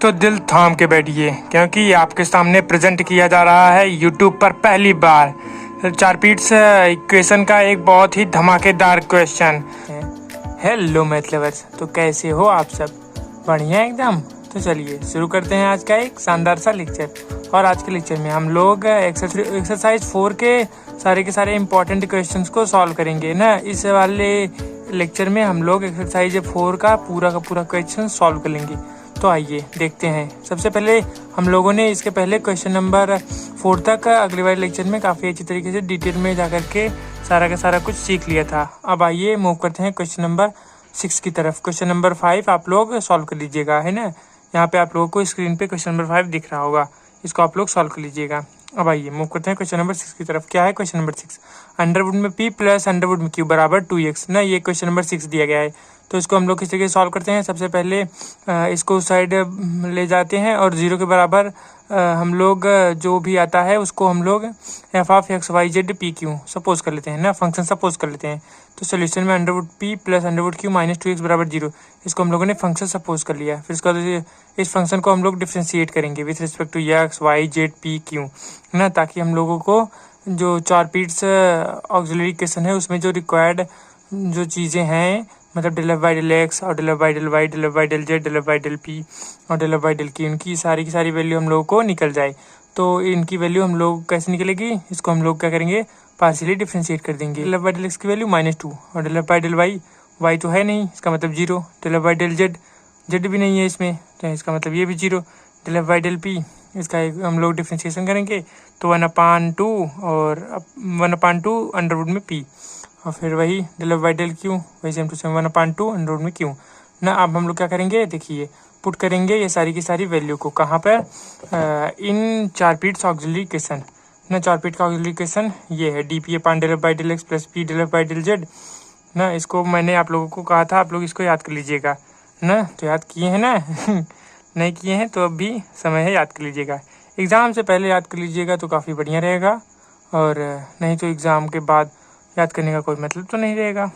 तो दिल थाम के बैठिए, क्योंकि आपके सामने प्रेजेंट किया जा रहा है यूट्यूब पर पहली बार चारपीट्स इक्वेशन का एक बहुत ही धमाकेदार क्वेश्चन। हेलो मैथ लवर्स, तो कैसे हो आप सब? बढ़िया एकदम। तो चलिए शुरू करते हैं आज का एक शानदार सा लेक्चर। और आज के लेक्चर में हम लोग एक्सरसाइज 4 के सारे इंपॉर्टेंट क्वेश्चंस को सॉल्व करेंगे ना। इस वाले लेक्चर में हम लोग एक्सरसाइज 4 का पूरा क्वेश्चन सॉल्व कर लेंगे। तो आइए देखते हैं। सबसे पहले हम लोगों ने इसके पहले क्वेश्चन नंबर 4 तक अगले वाले लेक्चर में काफ़ी अच्छी तरीके से डिटेल में जाकर के सारा का सारा कुछ सीख लिया था। अब आइए मूव करते हैं क्वेश्चन नंबर 6 की तरफ। क्वेश्चन नंबर 5 आप लोग सॉल्व कर लीजिएगा, है ना। यहाँ पे आप लोगों को स्क्रीन पे क्वेश्चन नंबर 5 दिख रहा होगा, इसको आप लोग सॉल्व कर लीजिएगा। अब आइए मूव करते हैं क्वेश्चन नंबर 6 की तरफ। क्या है क्वेश्चन नंबर 6? अंडरवुड में p प्लस अंडरवुड में q बराबर 2x ना। ये क्वेश्चन नंबर 6 दिया गया है। तो इसको हम लोग किस तरीके से सॉल्व करते हैं? सबसे पहले इसको उस साइड ले जाते हैं और 0 के बराबर हम लोग जो भी आता है उसको हम लोग f(x,y,z,p,q) सपोज कर लेते हैं ना, फंक्शन सपोज कर लेते हैं। तो सोल्यूशन में under root p plus under root q minus 2x बराबर 0, इसको हम लोगों ने फंक्शन सपोज कर लिया। फिर इसका इस फंक्शन को हम लोग डिफ्रेंशिएट करेंगे with respect to x, y, z, p, q ना, ताकि हम लोगों को जो चारपीट्स ऑक्सिलरी इक्वेशन है उसमें जो रिक्वायर्ड जो चीज़ें हैं, मतलब del f by del x और del f by del y, del f by del z, del f by del p और del f by del q, इनकी सारी की सारी वैल्यू हम लोगों को निकल जाए। तो इनकी वैल्यू हम लोग कैसे निकलेगी? इसको हम लोग क्या करेंगे? पार्शियली डिफ्रेंशिएट कर देंगे। del f by del x की वैल्यू -2 और del f by del y तो है नहीं, इसका मतलब 0। del f by del z भी नहीं है इसमें, तो इसका मतलब ये भी 0। del f by del p इसका हम लोग डिफ्रेंशिएशन करेंगे तो 1/2 और 1/2 अंडरवुड में p और फिर वही del f by del q, वही सेम टू सेम 1/2 अंडरवुड में q ना। अब हम लोग क्या करेंगे? देखिए पुट करेंगे ये सारी की सारी वैल्यू को कहाँ पर? इन चारपीट्स ऑक्सिलरी इक्वेशन ना। चारपीट का ऑक्सिलरी इक्वेशन ये है dp del f by del x plus p del f by del z ना। इसको मैंने आप लोगों को कहा था, आप लोग इसको याद कर लीजिएगा ना। तो याद किए हैं ना? नहीं किए हैं तो अब भी समय है, याद कर लीजिएगा। एग्ज़ाम से पहले याद कर लीजिएगा तो काफ़ी बढ़िया रहेगा, और नहीं तो एग्ज़ाम के बाद याद करने का कोई मतलब तो नहीं रहेगा।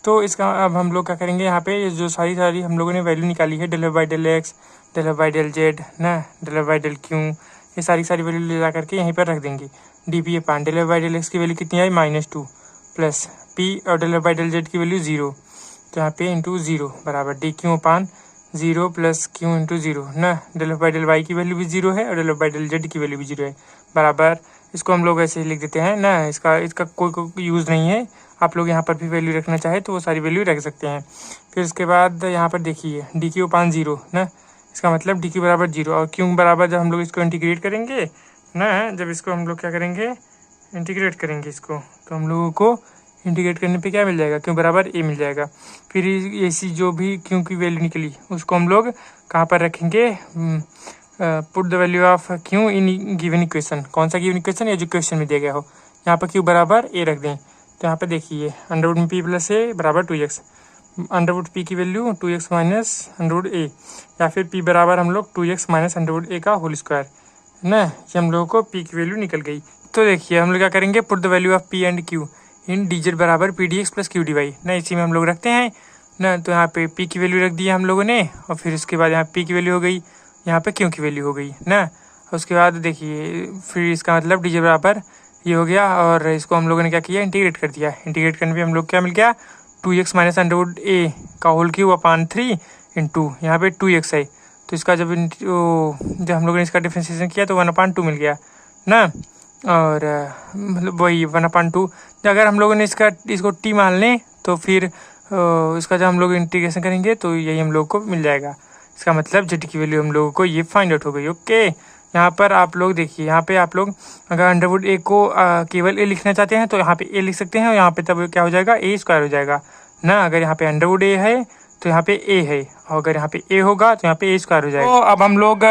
तो इसका अब हम लोग क्या करेंगे? यहाँ पे जो सारी हम लोगों ने वैल्यू निकाली है del f by del x, del f by del z ना, del f by del q, ये सारी वैल्यू ले जा करके यहीं पर रख देंगे। dp del f by del x की वैल्यू कितनी आई? -2 प्लस p और del f by del z की वैल्यू 0, तो यहाँ पे इंटू 0 बराबर dq/0 प्लस q इंटू 0 ना। del f by del y की वैल्यू भी 0 है और del f by del z की वैल्यू भी 0 है बराबर। इसको हम लोग ऐसे ही लिख देते हैं ना, इसका कोई यूज़ नहीं है। आप लोग यहाँ पर भी वैल्यू रखना चाहे तो वो सारी वैल्यू रख सकते हैं। फिर उसके बाद यहाँ पर देखिए dq/0 ना, इसका मतलब dq बराबर 0 और q बराबर जब हम लोग इसको इंटीग्रेट करेंगे ना, जब इसको हम लोग क्या करेंगे? इंटीग्रेट करेंगे इसको, तो हम लोगों को इंटीग्रेट करने पे क्या मिल जाएगा? q बराबर a मिल जाएगा। फिर ऐसी जो भी q की वैल्यू निकली उसको हम लोग कहाँ पर रखेंगे? Put the value of q in given equation. कौन सा गिवन इक्वेशन? जो क्वेश्चन में दिया गया हो। यहाँ पर q बराबर a रख दें। तो यहाँ पे देखिए अंडरवुड में p प्लस a बराबर 2x, अंडरवुड p की value 2x minus under root a, या फिर p बराबर हम लोग 2x माइनस अंडरवुड a का होल स्क्वायर ना। ये हम लोगों को p की वैल्यू निकल गई। तो देखिए हम लोग क्या करेंगे? Put the value of p and q in dz बराबर p dx plus q dy ना, इसी में हम लोग रखते हैं ना। तो यहाँ पे p की वैल्यू रख दी है हम लोगों ने, और फिर उसके बाद यहाँ p की वैल्यू हो गई, यहाँ पे q की वैल्यू हो गई ना। उसके बाद देखिए फिर इसका मतलब dz बराबर ये हो गया, और इसको हम लोगों ने क्या किया? इंटीग्रेट कर दिया। इंटीग्रेट करने पे हम लोग क्या मिल गया? 2x माइनस अंडरवुड a का होल क्यूब/3 इंटू यहाँ पे 2x है, तो इसका जब हम लोगों ने इसका डिफ्रेंशिएशन किया तो 1/2 मिल गया ना। और मतलब वही 1/2, अगर हम लोगों ने इसको t मान लें तो फिर इसका जब हम लोग इंटीग्रेशन करेंगे तो यही हम लोग को मिल जाएगा। इसका मतलब z की वैल्यू हम लोगों को ये फाइंड आउट हो गई। ओके, यहाँ पर आप लोग देखिए, यहाँ पे आप लोग अगर अंडरवुड a को केवल a लिखना चाहते हैं तो यहाँ पे a लिख सकते हैं, और यहाँ पे तब क्या हो जाएगा? a स्क्वायर हो जाएगा ना। अगर यहाँ पे अंडरवुड a है तो यहाँ पे a है, और अगर यहाँ पे a होगा तो यहाँ पे a स्क्वायर हो जाएगा। तो अब हम लोग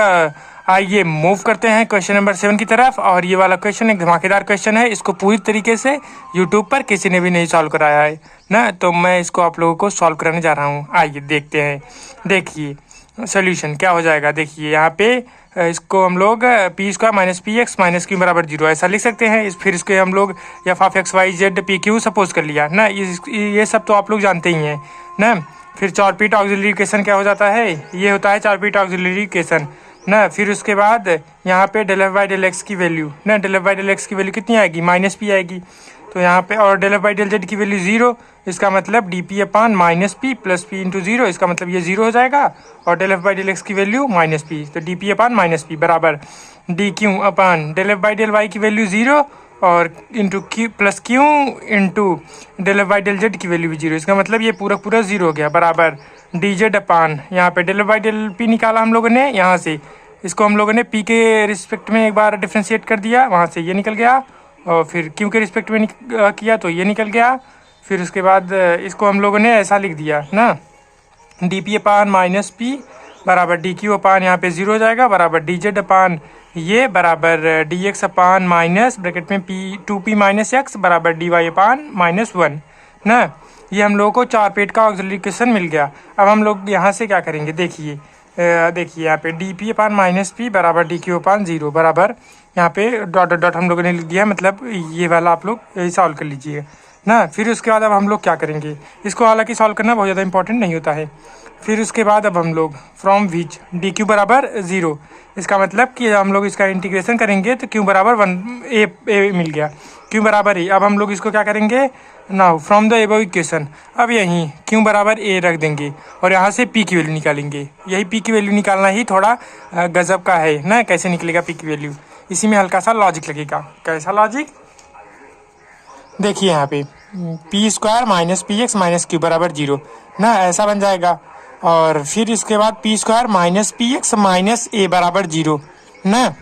आइए मूव करते हैं क्वेश्चन नंबर 7 की तरफ। और ये वाला क्वेश्चन एक धमाकेदार क्वेश्चन है, इसको पूरी तरीके से यूट्यूब पर किसी ने भी नहीं सॉल्व कराया है ना, तो मैं इसको आप लोगों को सॉल्व कराने जा रहा हूँ। आइए देखते हैं। देखिए सोल्यूशन क्या हो जाएगा? देखिए यहाँ पे इसको हम लोग P square minus P X minus q बराबर 0 ऐसा लिख सकते हैं। फिर इसके हम लोग f(x, y, z, p, q) suppose कर लिया ना। ये सब तो आप लोग जानते ही हैं ना। फिर चार-पीट ऑक्सिलरी इक्वेशन क्या हो जाता है, ये होता है चार-पीट ऑक्सिलरी इक्वेशन ना। फिर उसके बाद यहाँ पे del F by del x की वैल्यू ना, del F by del x की वैल्यू कितनी आएगी, माइनस पी आएगी। तो यहाँ पे और del F by del Z की वैल्यू 0, इसका मतलब d p upon minus p plus p into 0, इसका मतलब ये 0 हो जाएगा। और del F by del x की वैल्यू माइनस पी, तो d p upon minus p बराबर D Q upon del F by del Y की वैल्यू 0 और into q plus Q into del F by del Z की value भी 0, इसका मतलब ये पूरा पूरा 0 हो गया बराबर डी जेड अपान यहाँ पे del F by del p निकाला हम लोगों ने, यहाँ से इसको हम लोगों ने पी के रिस्पेक्ट में एक बार डिफ्रेंशिएट कर दिया, वहाँ से ये निकल गया। और फिर क्यू के रिस्पेक्ट में किया तो ये निकल गया। फिर उसके बाद इसको हम लोगों ने ऐसा लिख दिया ना, D p upon minus p बराबर डी क्यू अपान यहाँ पे 0 हो जाएगा बराबर डी जेड अपान ये बराबर D X upon minus bracket में पी 2p माइनस एक्स बराबर डी वाई अपान -1 ना। ये हम लोगों को चार पेट का ऑक्सिलरी इक्वेशन मिल गया। अब हम लोग यहाँ से क्या करेंगे, देखिए यहाँ पे D p upon minus p बराबर डी क्यू अपान 0 बराबर यहाँ पे डॉट डॉट हम लोगों ने लिख दिया, मतलब ये वाला आप लोग सॉल्व कर लीजिए ना। फिर उसके बाद अब हम लोग क्या करेंगे, इसको हालांकि सॉल्व करना बहुत ज़्यादा इंपॉर्टेंट नहीं होता है। फिर उसके बाद अब हम लोग फ्रॉम विच डी क्यू बराबर 0, इसका मतलब कि हम लोग इसका इंटीग्रेशन करेंगे तो क्यू बराबर 1 ए मिल गया, क्यू बराबर ए। अब हम लोग इसको क्या करेंगे, now from the above equation अब यहीं क्यू बराबर ए रख देंगे और यहाँ से पी की वैल्यू निकालेंगे। यही पी की वैल्यू निकालना ही थोड़ा गजब का है ना, कैसे निकलेगा पी की वैल्यू, इसी में हल्का सा लॉजिक लगेगा। कैसा लॉजिक, देखिए यहाँ पे P square minus P X minus q बराबर 0 ना, ऐसा बन जाएगा। और फिर इसके बाद P square minus P X minus A बराबर 0 ना,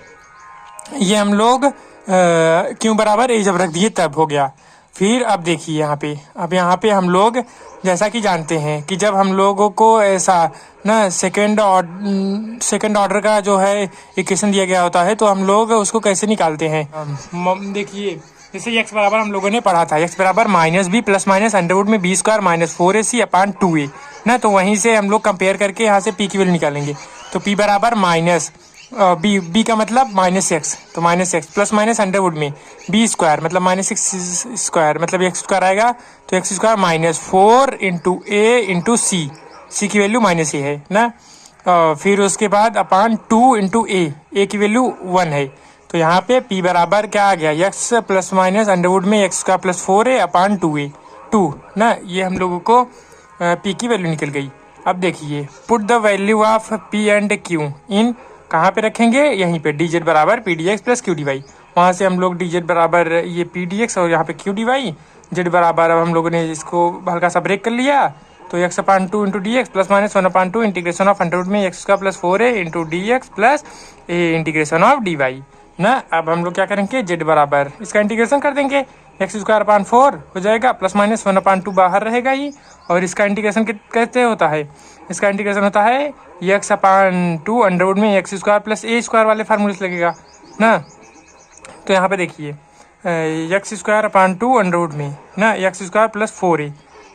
ये हम लोग क्यों बराबर ए जब रख दिए तब हो गया। फिर अब देखिए यहाँ पे, अब यहाँ पे हम लोग जैसा कि जानते हैं कि जब हम लोगों को ऐसा ना सेकंड ऑर्डर का जो है इक्वेशन दिया गया होता है तो हम लोग उसको कैसे निकालते हैं, देखिए जैसे x बराबर हम लोगों ने पढ़ा था, x बराबर minus b plus minus under root में b square minus 4ac upon 2a ना। तो वहीं से हम लोग कंपेयर करके यहाँ से p की वैल्यू निकालेंगे। तो p बराबर माइनस b का मतलब माइनस एक्स, तो minus x plus minus under root में बी स्क्वायर मतलब माइनस एक्स स्क्वायर मतलब एक्स स्क्वायर आएगा, तो x square minus 4 into a into c की वैल्यू माइनस ए है ना। फिर उसके बाद अपान 2 इंटू ए की वैल्यू 1 है। तो यहाँ पे p बराबर क्या आ गया, x प्लस माइनस अंडरवुड में एक्स का प्लस 4a अपान 2a 2 ना। ये हम लोगों को p की वैल्यू निकल गई। अब देखिए put the value of p and q in, कहाँ पे रखेंगे, यहीं पे डी जेड बराबर P D x plus Q D y. वहाँ से हम लोग डी जेड बराबर ये पी डी एक्स और यहाँ पे क्यू डी वाई, जेड बराबर अब हम लोगों ने इसको हल्का सा ब्रेक कर लिया। तो x upon 2 into d x plus minus 1 upon 2 integration of under root में एक्स का plus 4a into d x plus a integration of d y ना। अब हम लोग क्या करेंगे, जेड बराबर इसका इंटीग्रेशन कर देंगे, एक्स स्क्वायर अपान 4 हो जाएगा प्लस माइनस 1 अपान 2 बाहर रहेगा ही। और इसका इंटीग्रेशन कैसे होता है, इसका इंटीग्रेशन होता है एक्स अपान 2 अंडरवुड में एक्स स्क्वायर प्लस ए स्क्वायर वाले फार्मूले से लगेगा ना। तो यहाँ पे देखिए एक्स स्क्वायर अपान 2 अंडरवुड में ना एक्स स्क्वायर प्लस 4a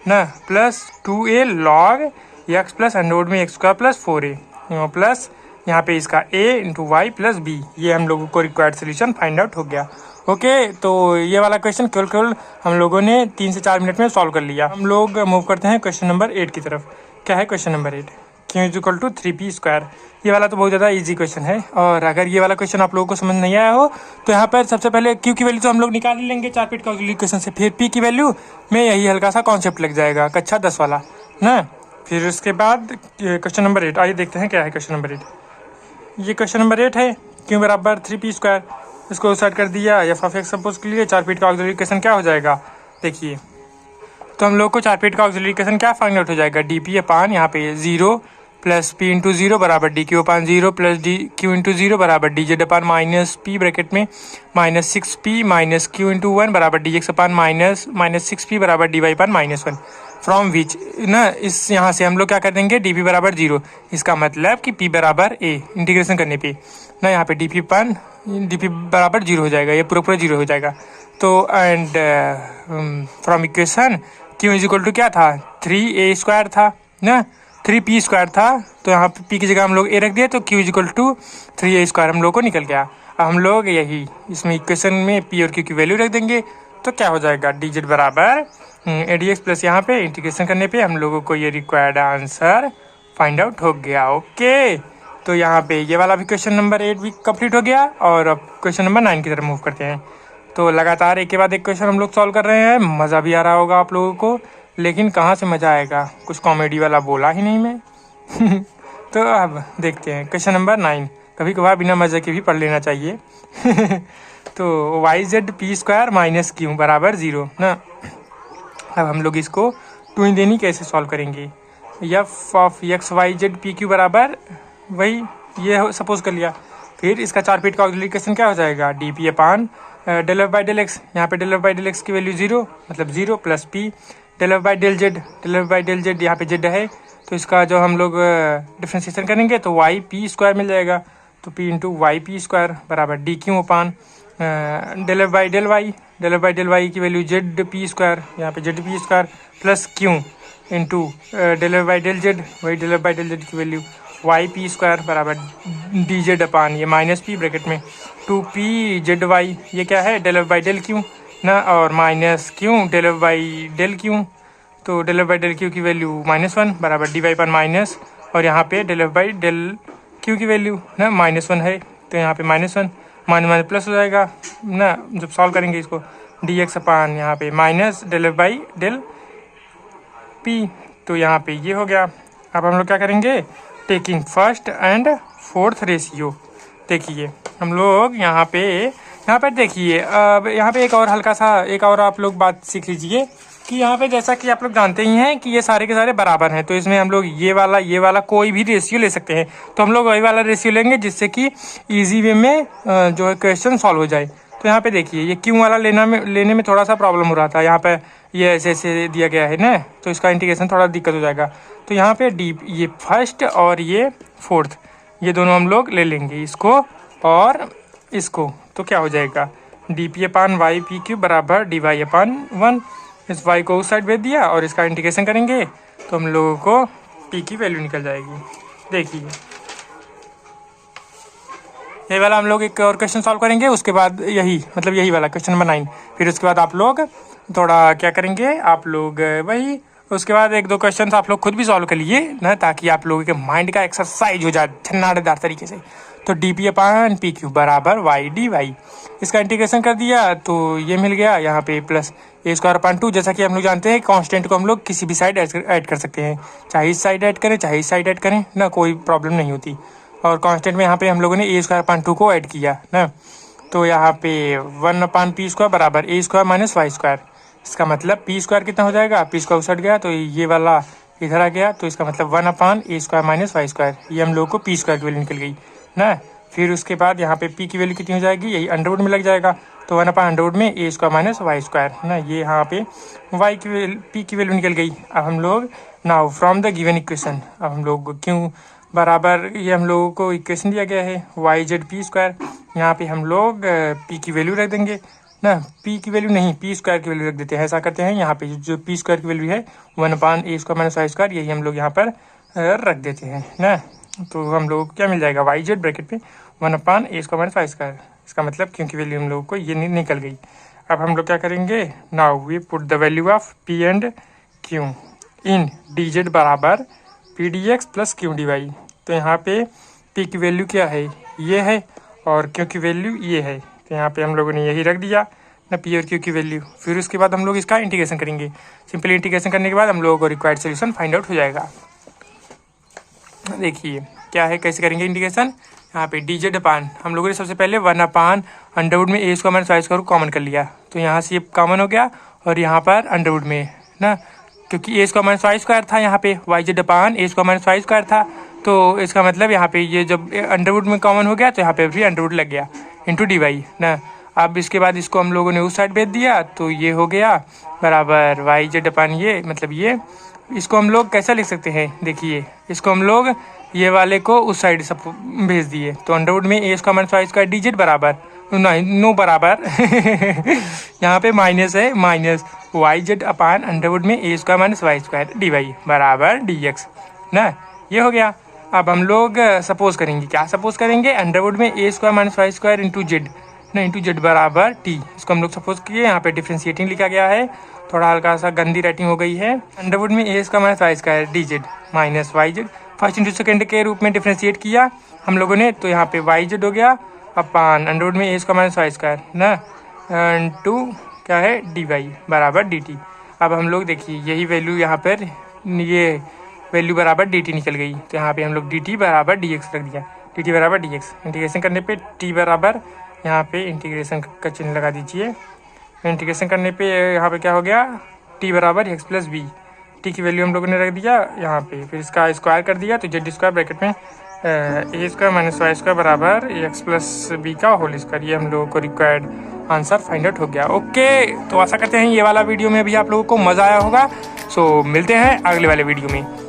ना plus 2a log X plus under root में X square plus 4a plus यहाँ पे इसका a into Y plus B. ये हम लोगों को रिक्वायर्ड सोल्यूशन फाइंड आउट हो गया। ओके, तो ये वाला क्वेश्चन केवल हम लोगों ने 3 से 4 मिनट में सॉल्व कर लिया। हम लोग मूव करते हैं क्वेश्चन नंबर 8 की तरफ। क्या है question number 8, q is equal to 3p square. ये वाला तो बहुत ज़्यादा इजी क्वेश्चन है, और अगर ये वाला क्वेश्चन आप लोगों को समझ नहीं आया हो तो यहाँ पर सबसे पहले क्यू की वैल्यू तो हम लोग निकाल ही लेंगे चार पीट का क्वेश्चन से, फिर पी की वैल्यू में यही हल्का सा कॉन्सेप्ट लग जाएगा कक्षा 10 वाला ना। फिर उसके बाद क्वेश्चन नंबर 8, आइए देखते हैं क्या है क्वेश्चन नंबर 8। ये क्वेश्चन नंबर 8 है, क्यू बराबर 3p स्क्वायर, इसको सेट कर दिया एफ ऑफ एक्स सपोज के लिए। चार पीट का ऑक्सिलरी इक्वेशन क्या हो जाएगा, देखिए तो हम लोग को चार पीट का ऑक्सिलरी इक्वेशन क्या फाइंड आउट हो जाएगा, डी पी अपान यहाँ पे 0 प्लस पी इंटू 0 बराबर D Q upon 0 plus D Q into 0 बराबर D Z upon minus P bracket में minus 6p minus Q into 1 बराबर D X upon minus 6p बराबर D Y upon -1 from which ना। इस यहाँ से हम लोग क्या कर देंगे, डी पी बराबर 0, इसका मतलब कि p बराबर a इंटीग्रेशन करने पे ना यहाँ पे डी पी बराबर 0 हो जाएगा, ये पूरा 0 हो जाएगा। तो and from equation q is equal to क्या था, 3a स्क्वायर था ना, 3p स्क्वायर था। तो यहाँ पे p की जगह हम लोग a रख दिए तो q is equal to 3a square हम लोग को निकल गया। अब हम लोग यही इसमें इक्वेशन में p और q की वैल्यू रख देंगे तो क्या हो जाएगा डी जेड बराबर ए डी एक्स प्लस यहाँ पे इंटीग्रेशन करने पे हम लोगों को ये रिक्वायर्ड आंसर फाइंड आउट हो गया। ओके, तो यहाँ पे ये वाला भी क्वेश्चन नंबर 8 भी कंप्लीट हो गया और अब क्वेश्चन नंबर 9 की तरफ मूव करते हैं। तो लगातार एक के बाद एक क्वेश्चन हम लोग सॉल्व कर रहे हैं, मज़ा भी आ रहा होगा आप लोगों को, लेकिन कहाँ से मज़ा आएगा, कुछ कॉमेडी वाला बोला ही नहीं मैं। तो अब देखते हैं क्वेश्चन नंबर 9। कभी कभार बिना मज़े के भी पढ़ लेना चाहिए। तो y z P square minus q बराबर 0 ना। अब हम लोग इसको टू इन देनी कैसे सॉल्व करेंगे। F of x y z p q बराबर वही ये सपोज कर लिया, फिर इसका 4 फीट का ऑक्सिलरी इक्वेशन क्या हो जाएगा, d p upon del F by del x. यहाँ पे del F by del x की वैल्यू 0 मतलब 0 plus p del F by del z. Del F by del z यहाँ पे जेड है तो इसका जो हम लोग डिफ्रेंशिएशन करेंगे तो वाई पी स्क्वायर मिल जाएगा। तो P into Y P square बराबर D Q upon del F by del Y. Del F by del Y की वैल्यू जेड पी स्क्वायर, यहाँ पे Z P square plus Q into del F by del Z, वही del F by del Z की value Y P square बराबर D Z upon ये minus P bracket में 2p Z Y, ये क्या है del F by del Q ना, और minus Q del F by del Q. तो del F by del Q की वैल्यू -1 बराबर डी वाई पर माइनस, और यहाँ पे del F by del Q की वैल्यू ना -1 है तो यहाँ पे -1 माइनस प्लस हो जाएगा ना जब सॉल्व करेंगे इसको, डी एक्स अपान यहाँ पे minus del F by del p. तो यहाँ पे ये हो गया। अब हम लोग क्या करेंगे, taking first and fourth ratio. देखिए हम लोग यहाँ पे देखिए, अब यहाँ पे एक और हल्का सा एक और आप लोग बात सीख लीजिए कि यहाँ पे जैसा कि आप लोग जानते ही हैं कि ये सारे के सारे बराबर हैं, तो इसमें हम लोग ये वाला कोई भी रेशियो ले सकते हैं। तो हम लोग वही वाला रेशियो लेंगे जिससे कि इजी वे में जो है क्वेश्चन सॉल्व हो जाए। तो यहाँ पे देखिए ये क्यू वाला लेने में थोड़ा सा प्रॉब्लम हो रहा था, यहाँ पे ये ऐसे दिया गया है ना, तो इसका इंटीग्रेशन थोड़ा दिक्कत हो जाएगा। तो यहाँ पे डी ये फर्स्ट और ये फोर्थ ये दोनों हम लोग ले लेंगे, इसको और इसको। तो क्या हो जाएगा, d p upon y p q बराबर डी वाई अपान 1। इस वाई को उस साइड भेज दिया और इसका इंटीग्रेशन करेंगे तो हम लोगों को पी की वैल्यू निकल जाएगी। देखिए ये वाला हम लोग एक और क्वेश्चन सॉल्व करेंगे, उसके बाद यही वाला क्वेश्चन नंबर 9। फिर उसके बाद आप लोग थोड़ा क्या करेंगे, आप लोग वही उसके बाद 1-2 क्वेश्चन आप लोग खुद भी सॉल्व कर लिए ना, ताकि आप लोगों के माइंड का एक्सरसाइज हो जाए छन्नाटेदार तरीके से। तो डी पी अपान पी क्यू बराबर वाई डी वाई, इसका इंटीग्रेशन कर दिया तो ये मिल गया यहाँ पे प्लस ए स्क्वायर अपान 2। जैसा कि हम लोग जानते हैं कांस्टेंट को हम लोग किसी भी साइड ऐड कर सकते हैं, चाहे इस साइड ऐड करें चाहे इस साइड ऐड करें ना, कोई प्रॉब्लम नहीं होती। और कांस्टेंट में यहाँ पे हम लोगों ने ए स्क्वायर अपान 2 को ऐड किया ना, तो यहाँ पे 1 अपान पी स्क्वायर बराबर ए स्क्वायर माइनस वाई स्क्वायर। इसका मतलब पी स्क्वायर कितना हो जाएगा, पी स्क्वायर उस हट गया तो ये वाला इधर आ गया, तो इसका मतलब 1 अपान ए स्क्वायर माइनस वाई स्क्वायर, ये हम लोग को पी स्क्वायर की वैल्यू निकल गई ना। फिर उसके बाद यहाँ पे पी की वैल्यू कितनी हो जाएगी, यही अंडरवुड में लग जाएगा, तो 1 अपान अंडरवुड में A square minus Y square ना, ये यहाँ पे वाई की पी की वैल्यू निकल गई। अब हम लोग now from the given equation, अब हम लोग क्यों बराबर ये हम लोगों को इक्वेशन दिया गया है वाई जेड पी स्क्वायर, यहाँ पे हम लोग पी की वैल्यू रख देंगे ना, पी की वैल्यू नहीं पी स्क्वायर की वैल्यू रख देते हैं। ऐसा करते हैं यहाँ पे जो पी स्क्वायर की वैल्यू है 1 अपान ए स्क्वायर माइनस वाई स्क्वायर, यही हम लोग यहाँ पर रख देते हैं ना। तो हम लोग को क्या मिल जाएगा, वाई जेड ब्रैकेट पे 1 अपान ए स्क्वायर माइनस वाई स्क्वायर, इसका मतलब क्योंकि वैल्यू हम लोग को ये निकल गई। अब हम लोग क्या करेंगे, now we put the value of P and Q in D Z बराबर P D x plus Q D Y. तो यहाँ पे पी की वैल्यू क्या है, ये है, और क्यू की वैल्यू ये है, तो यहाँ पे हम लोगों ने यही रख दिया ना, पी और क्यू की वैल्यू। फिर उसके बाद हम लोग इसका इंटीग्रेशन करेंगे, सिंपली इंटीग्रेशन करने के बाद हम लोगों को रिक्वायर्ड सोल्यूशन फाइंड आउट हो जाएगा। देखिए क्या है, कैसे करेंगे इंटीग्रेशन, यहाँ पे डी जेड अपान हम लोगों ने सबसे पहले 1 अपान अंडरवुड में A square minus Y square को कॉमन कर लिया, तो यहाँ से ये कॉमन हो गया, और यहाँ पर अंडरवुड में ना, क्योंकि ए स्क्वायर माइनस वाई स्क्वायर था यहाँ पे, वाई जेड अपान ए स्क्वायर माइनस वाई स्क्वायर था, तो इसका मतलब यहाँ पे ये जब अंडरवुड में कॉमन हो गया तो यहाँ पे भी अंडरवुड लग गया इंटू डी वाई ना। अब इसके बाद इसको हम लोगों ने उस साइड भेज दिया तो ये हो गया बराबर वाई जेड अपान ये, मतलब ये, इसको हम लोग कैसा लिख सकते हैं, देखिए इसको हम लोग ये वाले को उस साइड सब भेज दिए, तो अंडरवुड में A square minus Y square D Z बराबर नो बराबर यहाँ पे माइनस है, minus Y Z upon under root में A square minus Y square D Y बराबर डी एक्स ना, ये हो गया। अब हम लोग सपोज करेंगे, क्या सपोज करेंगे, अंडरवुड में A square minus Y square into Z ना इंटू जेड बराबर टी। इसको हम लोग सपोज किए, यहाँ पे डिफ्रेंशिएटिंग लिखा गया है, थोड़ा हल्का सा गंदी राइटिंग हो गई है। अंडरवुड में ए इसका minus Y square D z minus Y z first into second के रूप में डिफ्रेंशिएट किया हम लोगों ने, तो यहाँ पे वाई जेड हो गया अपान अंडरवुड में ए इसका माइनस वाई स्क्वायर ना इंटू क्या है डी वाई बराबर डी टी। अब हम लोग देखिए यही वैल्यू यहाँ पर, ये वैल्यू बराबर डी टी निकल गई, तो यहाँ पे हम लोग डी टी बराबर डी एक्स रख दिया। डी टी बराबर डी एक्स, इंटीग्रेशन करने पे टी बराबर यहाँ पे इंटीग्रेशन का चिन्ह लगा दीजिए। इंटीग्रेशन करने पे यहाँ पे क्या हो गया, टी बराबर एक्स प्लस बी। टी की वैल्यू हम लोगों ने रख दिया यहाँ पे, फिर इसका स्क्वायर कर दिया, तो जेड स्क्वायर ब्रैकेट में A square minus Y square बराबर एक्स प्लस बी का होल स्क्वायर। ये हम लोगों को रिक्वायर्ड आंसर फाइंड आउट हो गया। ओके, तो आशा करते हैं ये वाला वीडियो में भी आप लोगों को मज़ा आया होगा। सो मिलते हैं अगले वाले वीडियो में।